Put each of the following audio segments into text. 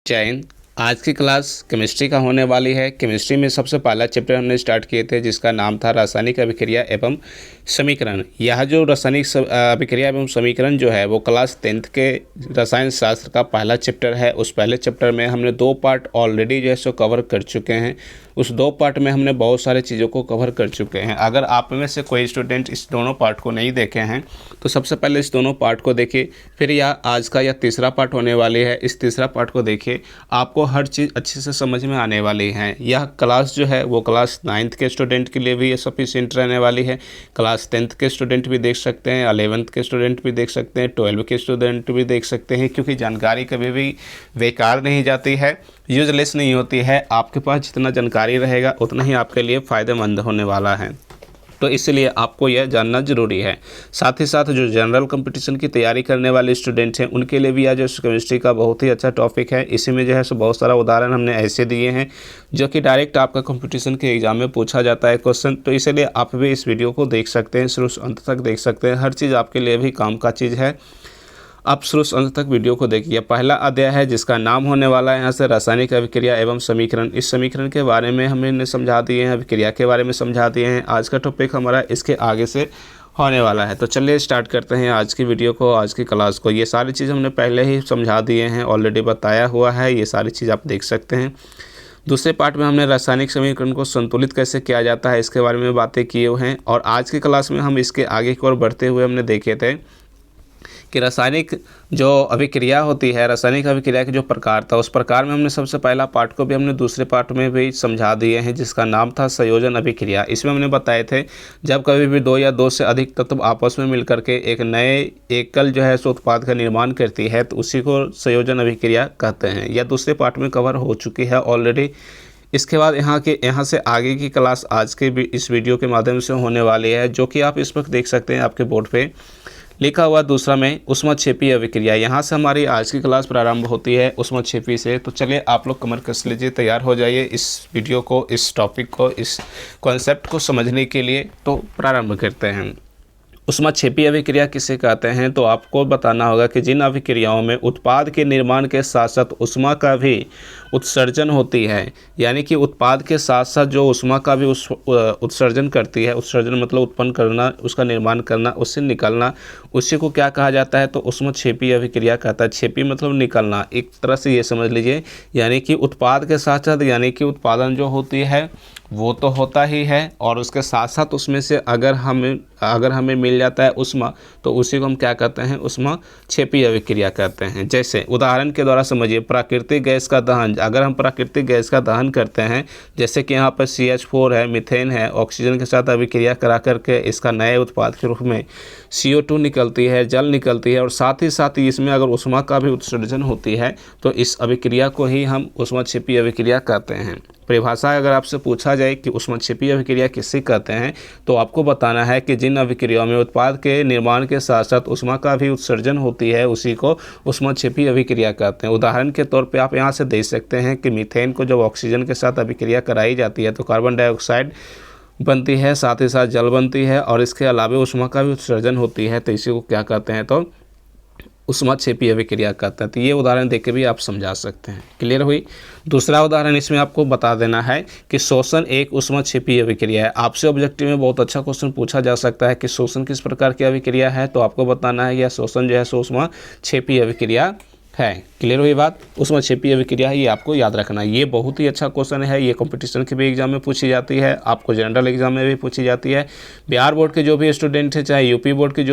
जय हिंद। आज की क्लास केमिस्ट्री का होने वाली है। केमिस्ट्री में सबसे पहला चैप्टर हमने स्टार्ट किए थे जिसका नाम था रासायनिक अभिक्रिया एवं समीकरण। यह जो रासायनिक अभिक्रिया एवं समीकरण जो है वो क्लास 10th के रसायन शास्त्र का पहला चैप्टर है। उस पहले चैप्टर में हमने 2 पार्ट ऑलरेडी जो है सो कवर कर चुके हैं। उस 2 पार्ट में हमने बहुत सारे चीज़ों को कवर कर चुके हैं। अगर आप में से कोई स्टूडेंट इस दोनों पार्ट को नहीं देखे हैं तो सबसे पहले इस दोनों पार्ट को देखिए, फिर यह आज का यह तीसरा पार्ट होने वाली है। इस तीसरा पार्ट को देखिए, आपको हर चीज़ अच्छे से समझ में आने वाली है। यह क्लास जो है वो क्लास 9th के स्टूडेंट के लिए भी ये सफिशिएंट रहने वाली है। क्लास 10th के स्टूडेंट भी देख सकते हैं, 11th के स्टूडेंट भी देख सकते हैं, 12 के स्टूडेंट भी देख सकते हैं, क्योंकि जानकारी कभी भी बेकार नहीं जाती है, यूजलेस नहीं होती है। आपके पास जितना जानकारी रहेगा उतना ही आपके लिए फ़ायदेमंद होने वाला है, तो इसलिए आपको यह जानना ज़रूरी है। साथ ही साथ जो जनरल कंपटीशन की तैयारी करने वाले स्टूडेंट्स हैं उनके लिए भी यह जो केमिस्ट्री का बहुत ही अच्छा टॉपिक है। इसी में जो है सो बहुत सारा उदाहरण हमने ऐसे दिए हैं जो कि डायरेक्ट आपका कंपटीशन के एग्ज़ाम में पूछा जाता है क्वेश्चन। तो इसलिए आप भी इस वीडियो को देख सकते हैं, शुरू से अंत तक देख सकते हैं। हर चीज़ आपके लिए भी काम का चीज़ है। आप शुरू से अंत तक वीडियो को देखिए। पहला अध्याय है जिसका नाम होने वाला है यहाँ से रासायनिक अभिक्रिया एवं समीकरण। इस समीकरण के बारे में हमने समझा दिए हैं, अभिक्रिया के बारे में समझा दिए हैं। आज का टॉपिक हमारा इसके आगे से होने वाला है। तो चलिए स्टार्ट करते हैं आज की वीडियो को, आज की क्लास को। ये सारी चीज़ हमने पहले ही समझा दिए हैं, ऑलरेडी बताया हुआ है। ये सारी चीज़ आप देख सकते हैं। दूसरे पार्ट में हमने रासायनिक समीकरण को संतुलित कैसे किया जाता है इसके बारे में बातें किए हुए हैं। और आज की क्लास में हम इसके आगे की ओर बढ़ते हुए हमने देखे थे कि रासायनिक जो अभिक्रिया होती है, रासायनिक अभिक्रिया के जो प्रकार था, उस प्रकार में हमने सबसे पहला पार्ट को भी हमने दूसरे पार्ट में भी समझा दिए हैं जिसका नाम था संयोजन अभिक्रिया। इसमें हमने बताए थे जब कभी भी 2 या 2 से अधिक तत्व आपस में मिलकर के एक नए एकल जो है सो उत्पाद का निर्माण करती है तो उसी को संयोजन अभिक्रिया कहते हैं। यह दूसरे पार्ट में कवर हो चुकी है ऑलरेडी। इसके बाद यहाँ से आगे की क्लास आज के इस वीडियो के माध्यम से होने वाली है, जो कि आप इस वक्त देख सकते हैं आपके बोर्ड पे लिखा हुआ दूसरा में ऊष्मक्षेपी अभिक्रिया। यहाँ से हमारी आज की क्लास प्रारंभ होती है ऊष्मक्षेपी से। तो चलिए आप लोग कमर कस लीजिए, तैयार हो जाइए इस वीडियो को, इस टॉपिक को, इस कॉन्सेप्ट को समझने के लिए। तो प्रारंभ करते हैं। ऊष्मक्षेपी अभिक्रिया किसे कहते हैं तो आपको बताना होगा कि जिन अभिक्रियाओं में उत्पाद के निर्माण के साथ साथ ऊष्मा का भी उत्सर्जन होती है, यानी कि उत्पाद के साथ साथ जो ऊष्मा का भी उत्सर्जन करती है, उत्सर्जन मतलब उत्पन्न करना, उसका निर्माण करना, उससे निकलना, उसी को क्या कहा जाता है तो ऊष्मक्षेपी अभिक्रिया कहता है। क्षेपी मतलब निकलना, एक तरह से ये समझ लीजिए, यानी कि उत्पाद के साथ साथ यानी कि उत्पादन जो होती है वो तो होता ही है और उसके साथ साथ उसमें से अगर हमें मिल जाता है ऊष्मा तो उसी को हम क्या कहते हैं, ऊष्मक्षेपी अभिक्रिया कहते हैं। जैसे उदाहरण के द्वारा समझिए, प्राकृतिक गैस का दहन। अगर हम प्राकृतिक गैस का दहन करते हैं, जैसे कि यहाँ पर CH4 है, मीथेन है, ऑक्सीजन के साथ अभिक्रिया करा करके इसका नए उत्पाद के रूप में CO2 निकलती है, जल निकलती है, और साथ ही इसमें अगर ऊष्मा का भी उत्सर्जन होती है तो इस अभिक्रिया को ही हम ऊष्मक्षेपी अभिक्रिया कहते हैं। परिभाषा अगर आपसे पूछा जाए कि ऊष्मक्षेपी अभिक्रिया किसे कहते हैं तो आपको बताना है कि जिन अभिक्रियाओं में उत्पाद के निर्माण के साथ साथ ऊष्मा का भी उत्सर्जन होती है उसी को ऊष्मक्षेपी अभिक्रिया कहते हैं। उदाहरण के तौर पे आप यहाँ से देख सकते हैं कि मीथेन को जब ऑक्सीजन के साथ अभिक्रिया कराई जाती है तो कार्बन डाइऑक्साइड बनती है, साथ ही साथ जल बनती है, और इसके अलावा ऊष्मा का भी उत्सर्जन होती है, तो इसी को क्या कहते हैं तो ऊष्मक्षेपी अभिक्रिया कहते हैं। तो ये उदाहरण देख के भी आप समझा सकते हैं। क्लियर हुई। दूसरा उदाहरण इसमें आपको बता देना है कि शोषण एक ऊष्मक्षेपी अभिक्रिया है। आपसे ऑब्जेक्टिव में बहुत अच्छा क्वेश्चन पूछा जा सकता है कि शोषण किस प्रकार की अभिक्रिया है, तो आपको बताना है यह शोषण जो है ऊष्मक्षेपी अभिक्रिया है। क्लियर हुई बात। ऊष्मक्षेपी अभिक्रिया है, ये आपको याद रखना है। ये बहुत ही अच्छा क्वेश्चन है, ये कंपटीशन के भी एग्जाम में पूछी जाती है, आपको जनरल एग्जाम में भी पूछी जाती है। बिहार बोर्ड के जो भी स्टूडेंट हैं, चाहे यूपी बोर्ड के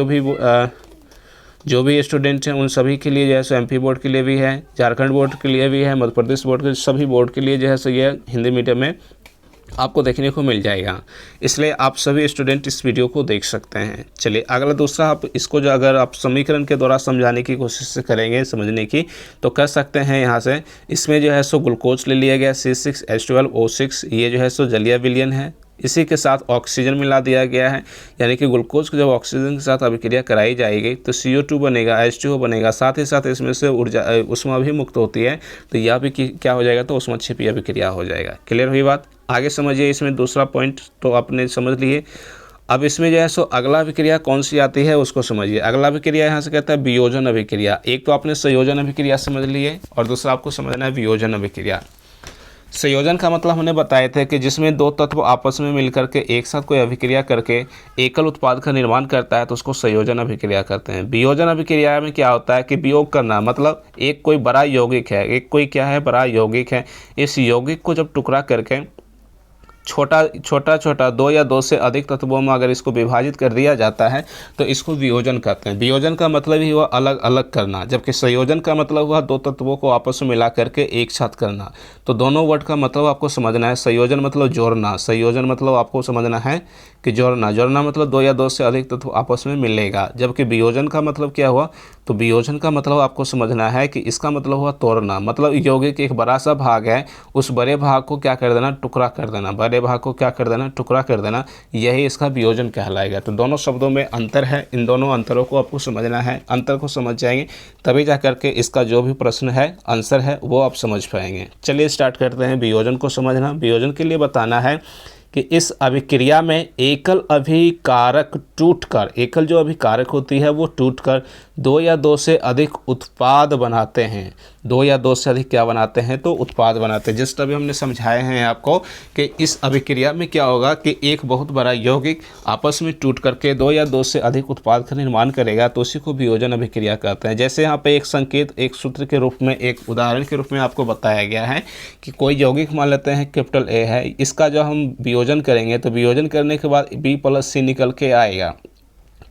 जो भी स्टूडेंट हैं, उन सभी के लिए जो है सो MP बोर्ड के लिए भी है, झारखंड बोर्ड के लिए भी है, मध्य प्रदेश बोर्ड के सभी बोर्ड के लिए जो है सो ये हिंदी मीडियम में आपको देखने को मिल जाएगा। इसलिए आप सभी स्टूडेंट इस वीडियो को देख सकते हैं। चलिए अगला दूसरा, आप इसको जो अगर आप समीकरण के द्वारा समझाने की कोशिश करेंगे समझने की तो कर सकते हैं। यहाँ से इसमें जो है सो ग्लूकोज ले लिया गया C6H12O6, ये जो है सो जलीय विलयन है। इसी के साथ ऑक्सीजन मिला दिया गया है, यानी कि ग्लूकोज को जब ऑक्सीजन के साथ अभिक्रिया कराई जाएगी तो CO2 बनेगा, H2O बनेगा, साथ ही साथ इसमें से ऊष्मा भी मुक्त होती है, तो यह भी क्या हो जाएगा तो ऊष्मक्षेपी अभिक्रिया हो जाएगा। क्लियर हुई बात। आगे समझिए, इसमें दूसरा पॉइंट तो आपने समझ लिए। अब इसमें जो है सो अगला अभिक्रिया कौन सी आती है उसको समझिए। अगला अभिक्रिया यहाँ से कहता है वियोजन अभिक्रिया। एक तो आपने संयोजन अभिक्रिया समझ ली है और दूसरा आपको समझना है वियोजन अभिक्रिया। संयोजन का मतलब हमने बताए थे कि जिसमें दो तत्व आपस में मिलकर के एक साथ कोई अभिक्रिया करके एकल उत्पाद का निर्माण करता है तो उसको संयोजन अभिक्रिया करते हैं। वियोजन अभिक्रिया में क्या होता है कि वियोग करना, मतलब एक कोई बड़ा यौगिक है, एक कोई क्या है बड़ा यौगिक है, इस यौगिक को जब टुकड़ा करके छोटा दो या दो से अधिक तत्वों में अगर इसको विभाजित कर दिया जाता है तो इसको वियोजन कहते हैं। वियोजन का मतलब ही हुआ अलग अलग करना, जबकि संयोजन का मतलब हुआ दो तत्वों को आपस में मिला करके एक साथ करना। तो दोनों वर्ड का मतलब आपको समझना है। संयोजन मतलब जोड़ना, संयोजन मतलब आपको समझना है कि जोड़ना मतलब दो या दो से अधिक तत्व आपस में मिलेगा। जबकि वियोजन का मतलब क्या हुआ, तो वियोजन का मतलब आपको समझना है कि इसका मतलब हुआ तोड़ना, मतलब यौगिक एक बड़ा सा भाग है, उस बड़े भाग को क्या कर देना, टुकड़ा कर देना, बड़े भाग को क्या कर देना, टुकड़ा कर देना, यही इसका वियोजन कहलाएगा। तो दोनों शब्दों में अंतर है, इन दोनों अंतरों को आपको समझना है। अंतर को समझ जाएंगे तभी जा करके इसका जो भी प्रश्न है आंसर है वो आप समझ पाएंगे। चलिए स्टार्ट करते हैं वियोजन को समझना। वियोजन के लिए बताना है कि इस अभिक्रिया में एकल अभिकारक टूटकर, एकल जो अभिकारक होती है वो टूटकर दो या दो से अधिक उत्पाद बनाते हैं। दो या दो से अधिक क्या बनाते हैं, तो उत्पाद बनाते हैं। जिस तरह हमने समझाए हैं आपको कि इस अभिक्रिया में क्या होगा कि एक बहुत बड़ा यौगिक आपस में टूट करके दो या दो से अधिक उत्पाद का निर्माण करेगा, तो उसी को वियोजन अभिक्रिया कहते हैं। जैसे यहाँ पे एक संकेत, एक सूत्र के रूप में, एक उदाहरण के रूप में आपको बताया गया है कि कोई यौगिक मान लेते हैं कैपिटल ए है, इसका जो हम वियोजन करेंगे तो वियोजन करने के बाद B+C निकल के आएगा,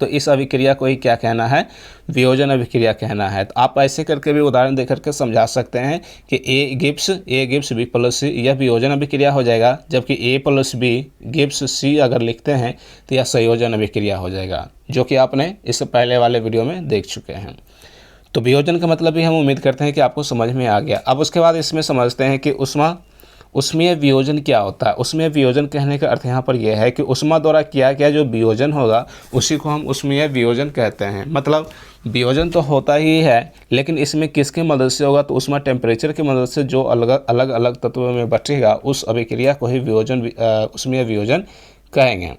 तो इस अभिक्रिया को ही क्या कहना है, वियोजन अभिक्रिया कहना है। तो आप ऐसे करके भी उदाहरण देकर के समझा सकते हैं कि A गिव्स B+C यह वियोजन अभिक्रिया हो जाएगा, जबकि A+B गिव्स C अगर लिखते हैं तो यह संयोजन अभिक्रिया हो जाएगा, जो कि आपने इससे पहले वाले वीडियो में देख चुके हैं। तो वियोजन का मतलब भी हम उम्मीद करते हैं कि आपको समझ में आ गया। अब उसके बाद इसमें समझते हैं कि उष्मीय वियोजन क्या होता है। उष्मीय वियोजन कहने का अर्थ यहाँ पर यह है कि उष्मा द्वारा किया गया जो वियोजन होगा उसी को हम उष्मीय वियोजन कहते हैं। मतलब वियोजन तो होता ही है, लेकिन इसमें किसकी मदद से होगा, तो उष्मा टेम्परेचर की मदद से जो अलग अलग तत्वों में बटेगा उस अभिक्रिया को ही उष्मीय वियोजन कहेंगे।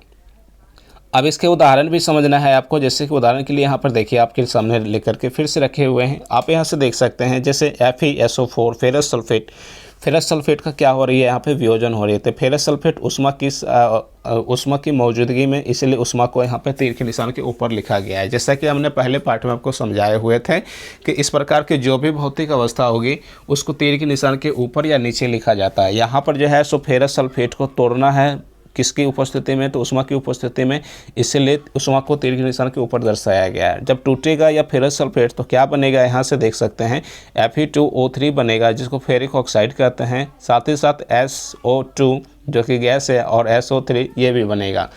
अब इसके उदाहरण भी समझना है आपको। जैसे कि उदाहरण के लिए यहाँ पर देखिए आपके सामने लेकर के फिर से रखे हुए हैं, आप यहाँ से देख सकते हैं। जैसे FeSO4 फेरस सल्फेट का क्या हो रही है, यहाँ पे वियोजन हो रही है। तो फेरस सल्फेट उष्मा की मौजूदगी में, इसीलिए उष्मा को यहाँ पे तीर के निशान के ऊपर लिखा गया है। जैसा कि हमने पहले पार्ट में आपको समझाए हुए थे कि इस प्रकार की जो भी भौतिक अवस्था होगी उसको तीर के निशान के ऊपर या नीचे लिखा जाता है। यहाँ पर जो है सो फेरस सल्फेट को तोड़ना है किसकी उपस्थिति में, तो उष्मा की उपस्थिति में, इसलिए उष्मा को तीर के निशान के ऊपर दर्शाया गया है। जब टूटेगा या फेरस सल्फेट तो क्या बनेगा, यहाँ से देख सकते हैं Fe2O3 बनेगा, जिसको फेरिक ऑक्साइड कहते हैं। साथ ही साथ SO2 जो कि गैस है और SO3 ये भी बनेगा।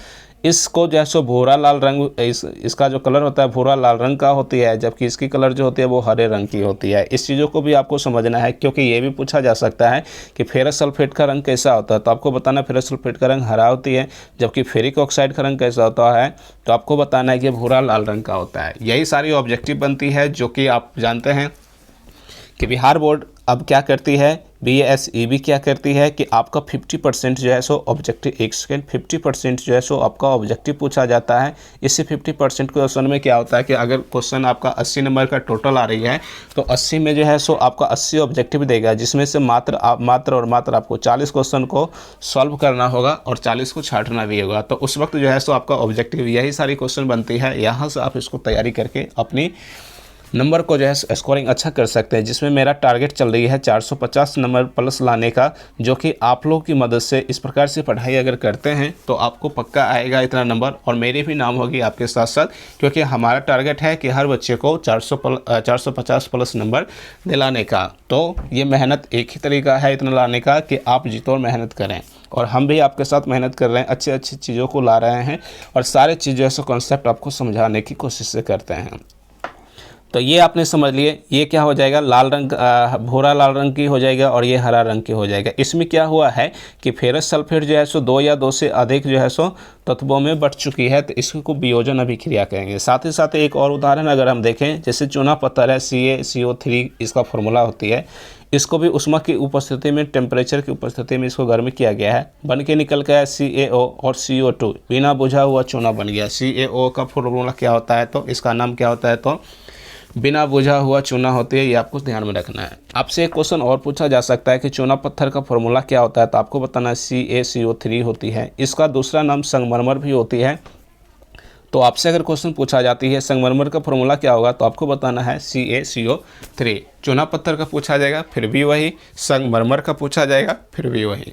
इसको जो है सो भूरा लाल रंग, इसका जो कलर होता है भूरा लाल रंग का होती है, जबकि इसकी कलर जो होती है वो हरे रंग की होती है। इस चीज़ों को भी आपको समझना है, क्योंकि ये भी पूछा जा सकता है कि फेरस सल्फेट का रंग कैसा होता है। तो आपको बताना है फेरस सल्फेट का रंग हरा होती है, जबकि फेरिक ऑक्साइड का रंग कैसा होता है, तो आपको बताना है कि भूरा लाल रंग का होता है। यही सारी ऑब्जेक्टिव बनती है, जो कि आप जानते हैं कि बिहार बोर्ड अब क्या करती है, BSEB क्या करती है कि आपका 50% जो है सो ऑब्जेक्टिव, 50% जो है सो आपका ऑब्जेक्टिव पूछा जाता है। इससे 50% क्वेश्चन में क्या होता है कि अगर क्वेश्चन आपका 80 नंबर का टोटल आ रही है तो 80 में जो है सो आपका 80 ऑब्जेक्टिव देगा, जिसमें से मात्र आपको 40 क्वेश्चन को सॉल्व करना होगा और 40 को छांटना भी होगा। तो उस वक्त जो है सो आपका ऑब्जेक्टिव यही सारी क्वेश्चन बनती है। यहाँ से आप इसको तैयारी करके अपनी नंबर को जो है स्कोरिंग अच्छा कर सकते हैं, जिसमें मेरा टारगेट चल रही है 450 नंबर प्लस लाने का, जो कि आप लोगों की मदद से इस प्रकार से पढ़ाई अगर करते हैं तो आपको पक्का आएगा इतना नंबर, और मेरी भी नाम होगी आपके साथ साथ, क्योंकि हमारा टारगेट है कि हर बच्चे को 450 प्लस नंबर दिलाने का। तो ये मेहनत एक ही तरीका है इतना लाने का कि आप जी तोड़ मेहनत करें, और हम भी आपके साथ मेहनत कर रहे हैं, अच्छी चीज़ों को ला रहे हैं और सारे चीज़ जो है सो कॉन्सेप्ट आपको समझाने की कोशिश से करते हैं। तो ये आपने समझ लिए, ये क्या हो जाएगा, लाल रंग, भूरा लाल रंग की हो जाएगा और ये हरा रंग की हो जाएगा। इसमें क्या हुआ है कि फेरस सल्फेट जो है सो दो या दो से अधिक जो है सो तत्वों में बट चुकी है, तो इसको वियोजन अभिक्रिया कहेंगे। साथ ही साथ एक और उदाहरण अगर हम देखें, जैसे चूना पत्थर है CaCO3 इसका फॉर्मूला होती है, इसको भी उष्मा की उपस्थिति में, टेम्परेचर की उपस्थिति में इसको गर्म किया गया है, बन के निकल गया CaO और CO2, बिना बुझा हुआ चूना बन गया। CaO का फॉर्मूला क्या होता है, तो इसका नाम क्या होता है, तो बिना बुझा हुआ चूना होती है। ये आपको ध्यान में रखना है। आपसे एक क्वेश्चन और पूछा जा सकता है कि चूना पत्थर का फॉर्मूला क्या होता है, तो आपको बताना है CaCO3 होती है। इसका दूसरा नाम संगमरमर भी होती है। तो आपसे अगर क्वेश्चन पूछा जाती है संगमरमर का फॉर्मूला क्या होगा, तो आपको बताना है CaCO3। चूना पत्थर का पूछा जाएगा फिर भी वही, संगमरमर का पूछा जाएगा फिर भी वही।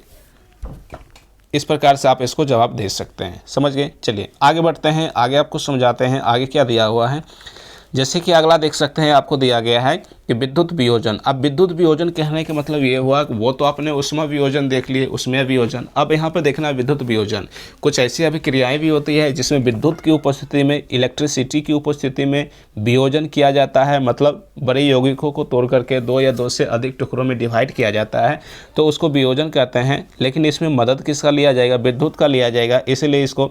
इस प्रकार से आप इसको जवाब दे सकते हैं। समझ गए। चलिए आगे बढ़ते हैं, आगे आपको समझाते हैं आगे क्या दिया हुआ है। जैसे कि अगला देख सकते हैं, आपको दिया गया है कि विद्युत वियोजन। अब विद्युत वियोजन कहने का मतलब ये हुआ, वो तो आपने उष्मा वियोजन देख लिए, उसमें वियोजन। अब यहाँ पे देखना विद्युत वियोजन। कुछ ऐसी अभिक्रियाएं भी होती है जिसमें विद्युत की उपस्थिति में, इलेक्ट्रिसिटी की उपस्थिति में वियोजन किया जाता है। मतलब बड़े यौगिकों को तोड़ करके 2 या 2 से अधिक टुकड़ों में डिवाइड किया जाता है, तो उसको वियोजन कहते हैं। लेकिन इसमें मदद किसका लिया जाएगा, विद्युत का लिया जाएगा, इसलिए इसको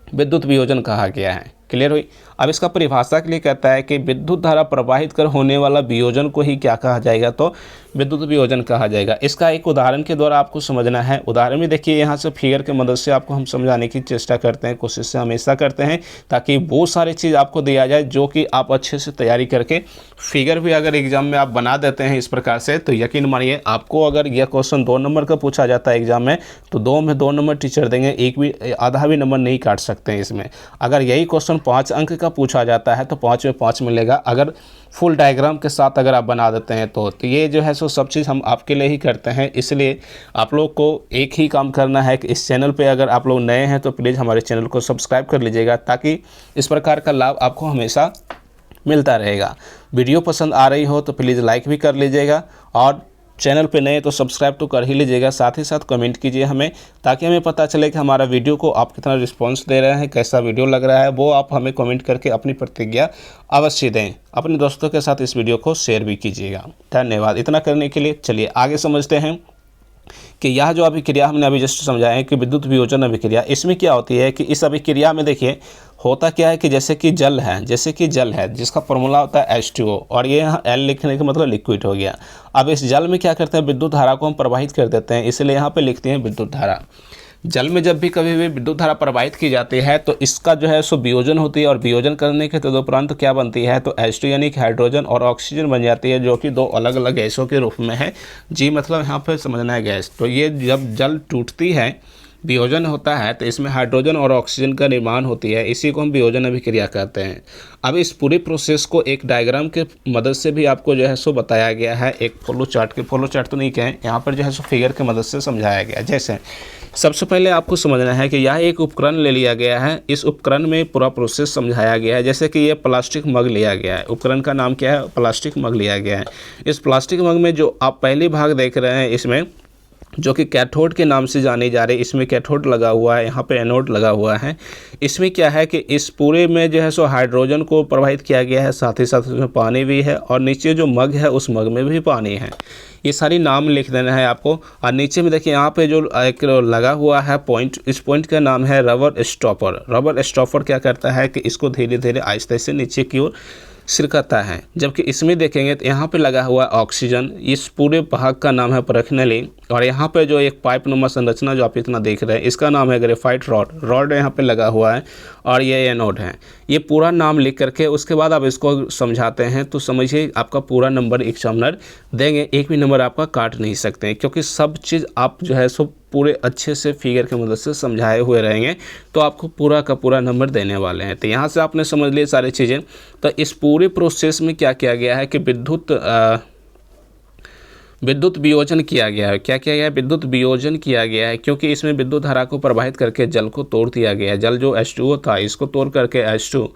विद्युत वियोजन कहा गया है। क्लियर हुई। अब इसका परिभाषा के लिए कहता है कि विद्युत धारा प्रवाहित कर होने वाला वियोजन को ही क्या कहा जाएगा, तो विद्युत वियोजन कहा जाएगा। इसका एक उदाहरण के द्वारा आपको समझना है। उदाहरण में देखिए, यहाँ से फिगर के मदद से आपको हम समझाने की चेष्टा करते हैं, कोशिश से हमेशा करते हैं, ताकि वो सारी चीज़ आपको दिया जाए जो कि आप अच्छे से तैयारी करके, फिगर भी अगर एग्जाम में आप बना देते हैं इस प्रकार से, तो यकीन मानिए आपको अगर यह क्वेश्चन 2 नंबर का पूछा जाता है एग्जाम में, तो 2 में 2 नंबर टीचर देंगे, एक भी आधा भी नंबर नहीं काट सकते हैं इसमें। अगर यही क्वेश्चन 5 अंक का पूछा जाता है तो 5 में 5 मिलेगा, अगर फुल डायग्राम के साथ अगर आप बना देते हैं तो ये जो है सो सब चीज़ हम आपके लिए ही करते हैं। इसलिए आप लोग को एक ही काम करना है कि इस चैनल पे अगर आप लोग नए हैं तो प्लीज़ हमारे चैनल को सब्सक्राइब कर लीजिएगा, ताकि इस प्रकार का लाभ आपको हमेशा मिलता रहेगा। वीडियो पसंद आ रही हो तो प्लीज़ लाइक भी कर लीजिएगा, और चैनल पे नए तो सब्सक्राइब तो कर ही लीजिएगा। साथ ही साथ कमेंट कीजिए हमें, ताकि हमें पता चले कि हमारा वीडियो को आप कितना रिस्पांस दे रहे हैं, कैसा वीडियो लग रहा है। वो आप हमें कमेंट करके अपनी प्रतिक्रिया अवश्य दें। अपने दोस्तों के साथ इस वीडियो को शेयर भी कीजिएगा। धन्यवाद इतना करने के लिए। चलिए आगे समझते हैं कि यह जो अभिक्रिया हमने अभी जस्ट समझाया है कि विद्युत वियोजन अभिक्रिया, इसमें क्या होती है कि इस अभिक्रिया में देखिए होता क्या है कि जैसे कि जल है जिसका फॉर्मूला होता है H2O, और ये यहाँ L लिखने का मतलब लिक्विड हो गया। अब इस जल में क्या करते हैं, विद्युत धारा को हम प्रवाहित कर देते हैं, इसलिए यहाँ पे लिखते हैं विद्युत धारा। जल में जब भी कभी भी विद्युत धारा प्रवाहित की जाती है तो इसका जो है सो वियोजन होती है, और वियोजन करने के तदुपरांत क्या बनती है, तो H2 यानी कि हाइड्रोजन और ऑक्सीजन बन जाती है, जो कि 2 अलग अलग गैसों के रूप में है। जी मतलब यहाँ पे समझना है गैस। तो ये जब जल टूटती है, वियोजन होता है, तो इसमें हाइड्रोजन और ऑक्सीजन का निर्माण होती है, इसी को हम वियोजन अभिक्रिया कहते हैं। अब इस पूरी प्रोसेस को एक डायग्राम के मदद से भी आपको जो है सो बताया गया है, एक फ्लो चार्ट तो नहीं कहें, यहाँ पर जो है सो फिगर की मदद से समझाया गया। जैसे सबसे पहले आपको समझना है कि यह एक उपकरण ले लिया गया है, इस उपकरण में पूरा प्रोसेस समझाया गया है। जैसे कि ये प्लास्टिक मग लिया गया है, उपकरण का नाम क्या है, प्लास्टिक मग लिया गया है। इस प्लास्टिक मग में जो आप पहली भाग देख रहे हैं, इसमें जो कि कैथोड के नाम से जाने जा रहे, इसमें कैथोड लगा हुआ है, यहाँ पे एनोड लगा हुआ है। इसमें क्या है कि इस पूरे में जो है सो हाइड्रोजन को प्रवाहित किया गया है, साथ ही साथ उसमें पानी भी है, और नीचे जो मग है उस मग में भी पानी है। ये सारी नाम लिख देना है आपको। और नीचे में देखिए यहाँ पे जो एक लगा हुआ है पॉइंट, इस पॉइंट का नाम है रबर स्टॉपर। रबर स्टॉपर क्या करता है कि इसको धीरे धीरे आहिस्ते से नीचे की ओर सिरकता है। जबकि इसमें देखेंगे तो यहाँ पे लगा हुआ है ऑक्सीजन, इस पूरे भाग का नाम है परखनली, और यहाँ पे जो एक पाइप नुमा संरचना जो आप इतना देख रहे हैं, इसका नाम है ग्रेफाइट रॉड यहाँ पे लगा हुआ है, और ये एनोड है। ये पूरा नाम लिख करके उसके बाद आप इसको समझाते हैं, तो समझिए आपका पूरा नंबर एग्जामिनर देंगे, एक भी नंबर आपका काट नहीं सकते हैं, क्योंकि सब चीज़ आप जो है सो पूरे अच्छे से फिगर की मदद से समझाए हुए रहेंगे, तो आपको पूरा का पूरा नंबर देने वाले हैं। तो यहाँ से आपने समझ लिए सारी चीज़ें। तो इस पूरे प्रोसेस में क्या किया गया है कि विद्युत वियोजन किया गया है। क्या किया गया है, विद्युत वियोजन किया गया है, क्योंकि इसमें विद्युत धारा को प्रवाहित करके जल को तोड़ दिया गया है। जल जो H2O था, इसको तोड़ करके H2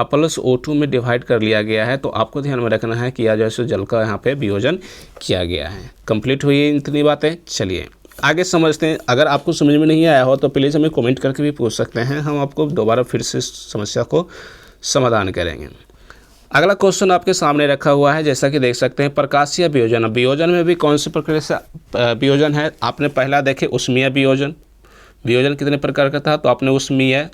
प्लस O2 में डिवाइड कर लिया गया है। तो आपको ध्यान में रखना है कि यह जैसे जल का यहाँ पे वियोजन किया गया है। कंप्लीट हुई इतनी बातें। चलिए आगे समझते हैं। अगर आपको समझ में नहीं आया हो तो प्लीज़ हमें कमेंट करके भी पूछ सकते हैं, हम आपको दोबारा फिर से समस्या को समाधान करेंगे। अगला क्वेश्चन आपके सामने रखा हुआ है, जैसा कि देख सकते हैं, प्रकाशीय वियोजन। वियोजन में भी कौन से प्रकार से वियोजन है, आपने पहला देखे उष्मीय वियोजन। वियोजन कितने प्रकार का था, तो आपने उष्मीय,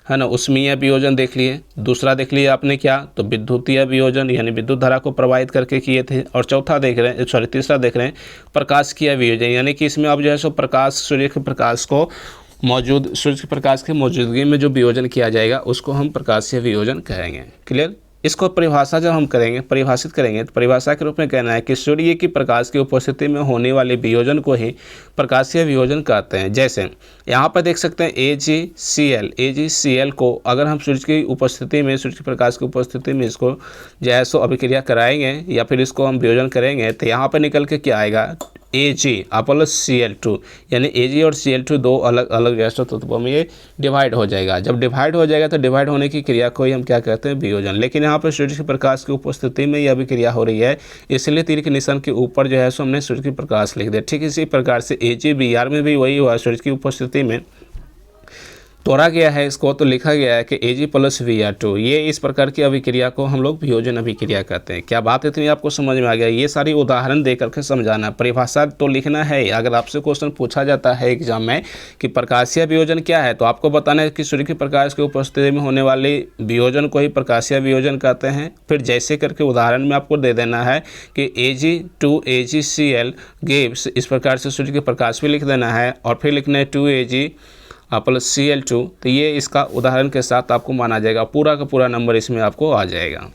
है ना, उष्मीय वियोजन देख लिए। दूसरा देख लिया आपने क्या, तो विद्युतीय वियोजन यानी विद्युत धारा को प्रवाहित करके किए थे। और चौथा देख रहे हैं, सॉरी तीसरा देख रहे हैं प्रकाशिकीय वियोजन, यानी कि इसमें अब जो है सो प्रकाश, सूर्य के प्रकाश को सूर्य के प्रकाश की मौजूदगी में जो वियोजन किया जाएगा उसको हम प्रकाशीय वियोजन कहेंगे। क्लियर। इसको परिभाषा जब हम करेंगे, परिभाषित करेंगे, तो परिभाषा के रूप में कहना है कि सूर्य की प्रकाश की उपस्थिति में होने वाले वियोजन को ही प्रकाशीय वियोजन कहते हैं। जैसे यहाँ पर देख सकते हैं AgCl को अगर हम सूर्य की उपस्थिति में, सूर्य के प्रकाश की उपस्थिति में इसको जो है सो अभिक्रिया कराएंगे या फिर इसको हम वियोजन करेंगे, तो यहाँ पर निकल के क्या आएगा, Ag+Cl2, यानी Ag और Cl2 दो अलग अलग गैस तत्वों में ये डिवाइड हो जाएगा। जब डिवाइड हो जाएगा तो डिवाइड होने की क्रिया को ही हम क्या कहते हैं, वियोजन। लेकिन यहाँ पर सूर्य के प्रकाश की उपस्थिति में यह भी क्रिया हो रही है, इसलिए तीर के निशान के ऊपर जो है सो हमने सूर्य की प्रकाश लिख दिया। ठीक इसी प्रकार से AgBr में भी वही हुआ, सूर्य की उपस्थिति में तोड़ा गया है इसको, तो लिखा गया है कि Ag+Vr2। ये इस प्रकार की अभिक्रिया को हम लोग वियोजन अभिक्रिया कहते हैं। क्या बात इतनी आपको समझ में आ गया? ये सारी उदाहरण दे करके समझाना, परिभाषा तो लिखना है। अगर आपसे क्वेश्चन पूछा जाता है एग्जाम में कि प्रकाशीय वियोजन क्या है, तो आपको बताना है कि सूर्य के प्रकाश की उपस्थिति में होने वाले वियोजन को ही प्रकाशीय वियोजन कहते हैं। फिर जैसे करके उदाहरण में आपको दे देना है कि Ag2AgCl गिव्स, इस प्रकार से सूर्य के प्रकाश भी लिख देना है और फिर लिखना है 2Ag+Cl2। तो ये इसका उदाहरण के साथ आपको माना जाएगा, पूरा का पूरा नंबर इसमें आपको आ जाएगा।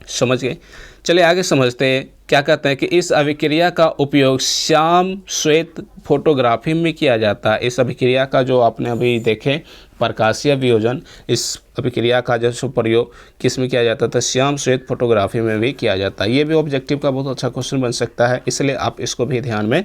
समझ गए? चलिए आगे समझते हैं। क्या कहते हैं कि इस अभिक्रिया का उपयोग श्याम श्वेत फोटोग्राफी में किया जाता है। इस अभिक्रिया का जो आपने अभी देखे प्रकाशीय वियोजन, इस अभिक्रिया का जो प्रयोग किस में किया जाता था, श्याम श्वेत फोटोग्राफी में भी किया जाता है। ये भी ऑब्जेक्टिव का बहुत अच्छा क्वेश्चन बन सकता है, इसलिए आप इसको भी ध्यान में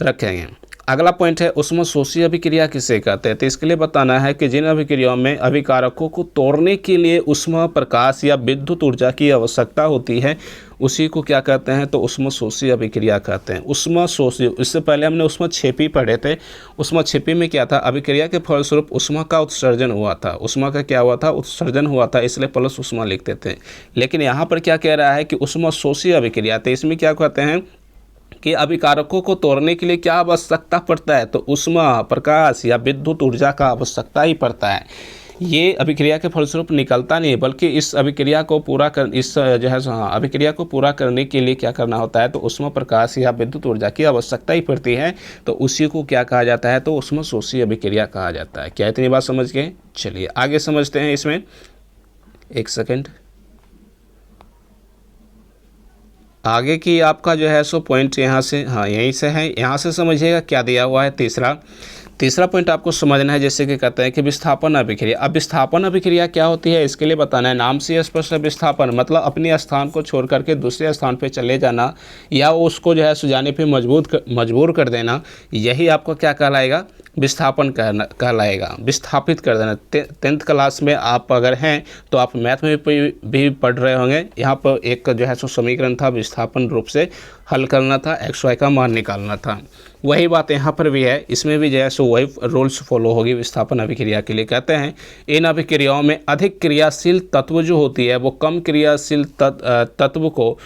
रखेंगे। अगला पॉइंट है ऊष्मशोषी अभिक्रिया किसे कहते हैं। तो इसके लिए बताना है कि जिन अभिक्रियाओं में अभिकारकों को तोड़ने के लिए ऊष्मा, प्रकाश या विद्युत ऊर्जा की आवश्यकता होती है, उसी को क्या कहते हैं, तो ऊष्मशोषी अभिक्रिया कहते हैं। ऊष्मशोषी, इससे पहले हमने ऊष्मक्षेपी पढ़े थे। ऊष्मक्षेपी में क्या था, अभिक्रिया के फलस्वरूप ऊष्मा का उत्सर्जन हुआ था। ऊष्मा का क्या हुआ था, उत्सर्जन हुआ था, इसलिए प्लस ऊष्मा लिखते थे। लेकिन यहाँ पर क्या कह रहा है कि ऊष्मशोषी अभिक्रिया, तो इसमें क्या कहते हैं कि अभिकारकों को तोड़ने के लिए क्या आवश्यकता पड़ता है, तो ऊष्मा, प्रकाश या विद्युत ऊर्जा का आवश्यकता ही पड़ता है। ये अभिक्रिया के फलस्वरूप निकलता नहीं है, बल्कि इस अभिक्रिया को पूरा कर, इस जो है अभिक्रिया को पूरा करने के लिए क्या करना होता है, तो ऊष्मा, प्रकाश या विद्युत ऊर्जा की आवश्यकता ही पड़ती है। तो उसी को क्या कहा जाता है, तो ऊष्मशोषी अभिक्रिया कहा जाता है। क्या इतनी बात समझ गए? चलिए आगे समझते हैं। इसमें एक सेकेंड, आगे की आपका जो है सो पॉइंट यहाँ से, हाँ यहीं से है, यहाँ से समझिएगा क्या दिया हुआ है। तीसरा पॉइंट आपको समझना है, जैसे कि कहते हैं कि विस्थापन अभिक्रिया। अब विस्थापन अभिक्रिया क्या होती है, इसके लिए बताना है। नाम से स्पष्ट है, विस्थापन मतलब अपने स्थान को छोड़ करके दूसरे स्थान पे चले जाना या उसको जो है सुजाने पे मजबूर कर देना, यही आपको क्या कहलाएगा, विस्थापन कहलाएगा। विस्थापित कर देना। 10th क्लास में आप अगर हैं तो आप मैथ में भी पढ़ रहे होंगे। यहाँ पर एक जो है सो समीकरण था, विस्थापन रूप से हल करना था, xy का मान निकालना था। वही बात यहाँ पर भी है, इसमें भी जो है सो वही रूल्स फॉलो होगी विस्थापन अभिक्रिया के लिए। कहते हैं इन अभिक्रियाओं में अधिक क्रियाशील तत्व जो होती है वो कम क्रियाशील तत्व को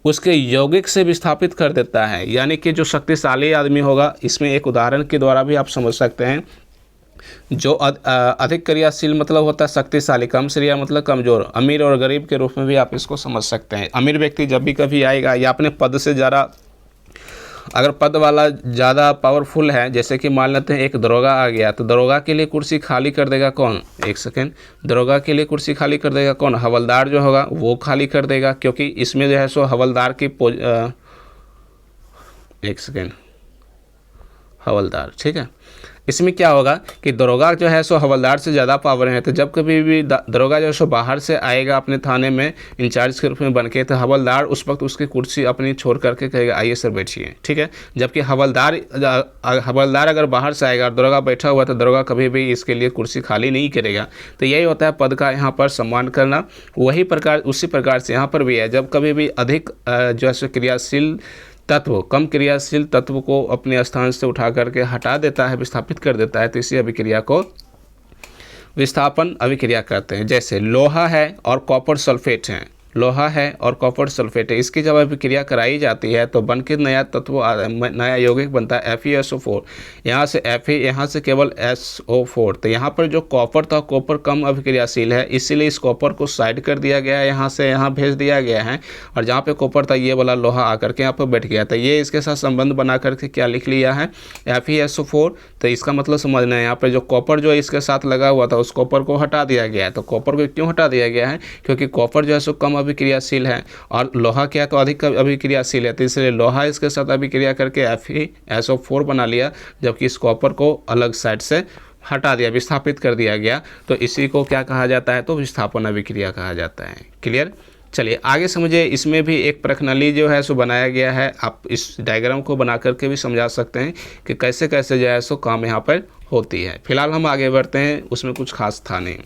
उसके यौगिक से विस्थापित कर देता है। यानी कि जो शक्तिशाली आदमी होगा, इसमें एक उदाहरण के द्वारा भी आप समझ सकते हैं। जो अधिक क्रियाशील मतलब होता है शक्तिशाली, कम क्रिया मतलब कमज़ोर। अमीर और गरीब के रूप में भी आप इसको समझ सकते हैं। अमीर व्यक्ति जब भी कभी आएगा या अपने पद से ज़्यादा, अगर पद वाला ज़्यादा पावरफुल है, जैसे कि मान लेते हैं एक दरोगा आ गया, तो दरोगा के लिए कुर्सी खाली कर देगा कौन, एक सेकेंड, दरोगा के लिए कुर्सी खाली कर देगा कौन, हवलदार जो होगा वो खाली कर देगा, क्योंकि इसमें जो है सो हवलदार की एक सेकेंड, हवलदार, ठीक है। इसमें क्या होगा कि दरोगा जो है सो हवलदार से ज़्यादा पावर है, तो जब कभी भी दरोगा जो है सो बाहर से आएगा अपने थाने में इंचार्ज के रूप में बन के, तो हवलदार उस वक्त उसकी कुर्सी अपनी छोड़ करके कहेगा आइए सर बैठिए, ठीक है। जबकि हवलदार अगर बाहर से आएगा और दरोगा बैठा हुआ, तो दरोगा कभी भी इसके लिए कुर्सी खाली नहीं करेगा। तो यही होता है पद का यहाँ पर सम्मान करना। उसी प्रकार से यहाँ पर भी है, जब कभी भी अधिक जो है सो क्रियाशील तत्व कम क्रियाशील तत्व को अपने स्थान से उठा करके हटा देता है, विस्थापित कर देता है, तो इसी अभिक्रिया को विस्थापन अभिक्रिया कहते हैं। जैसे लोहा है और कॉपर सल्फेट है, लोहा है और कॉपर सल्फेट है, इसकी जब अभिक्रिया कराई जाती है तो बन के नया तत्व नया यौगिक बनता है FeSO4। यहाँ से Fe, यहाँ से केवल SO4। तो यहाँ पर जो कॉपर था, कॉपर कम अभिक्रियाशील है, इसीलिए इस कॉपर को साइड कर दिया गया है, यहाँ से यहाँ भेज दिया गया है। और जहाँ पे कॉपर था ये वाला लोहा आकर के यहाँ पर बैठ गया था। ये इसके साथ संबंध बना करके क्या लिख लिया है FeSO4। तो इसका मतलब समझना है, यहाँ पे जो कॉपर जो इसके साथ लगा हुआ था उस कॉपर को हटा दिया गया है। तो कॉपर को क्यों हटा दिया गया है? क्योंकि कॉपर जो है सो कम अभिक्रियाशील है और लोहा क्या है तो अधिक अभिक्रियाशील है। तो इसलिए लोहा इसके साथ अभिक्रिया करके FeSO4 बना लिया, जबकि इस कॉपर को अलग साइड से हटा दिया, विस्थापित कर दिया गया। तो इसी को क्या कहा जाता है? तो विस्थापन अभिक्रिया कहा जाता है। क्लियर? चलिए आगे समझिए। इसमें भी एक प्रश्नावली जो है सो बनाया गया है। आप इस डायग्राम को बना करके भी समझा सकते हैं कि कैसे कैसे जो है सो काम यहाँ पर होती है। फिलहाल हम आगे बढ़ते हैं, उसमें कुछ खास था नहीं।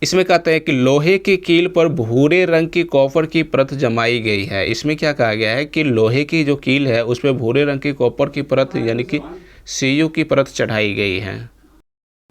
इसमें कहते हैं कि लोहे की कील पर भूरे रंग की कॉपर की परत जमाई गई है। इसमें क्या कहा गया है कि लोहे की जो कील है उस पर भूरे रंग की कॉपर की परत यानी कि Cu की परत चढ़ाई गई है।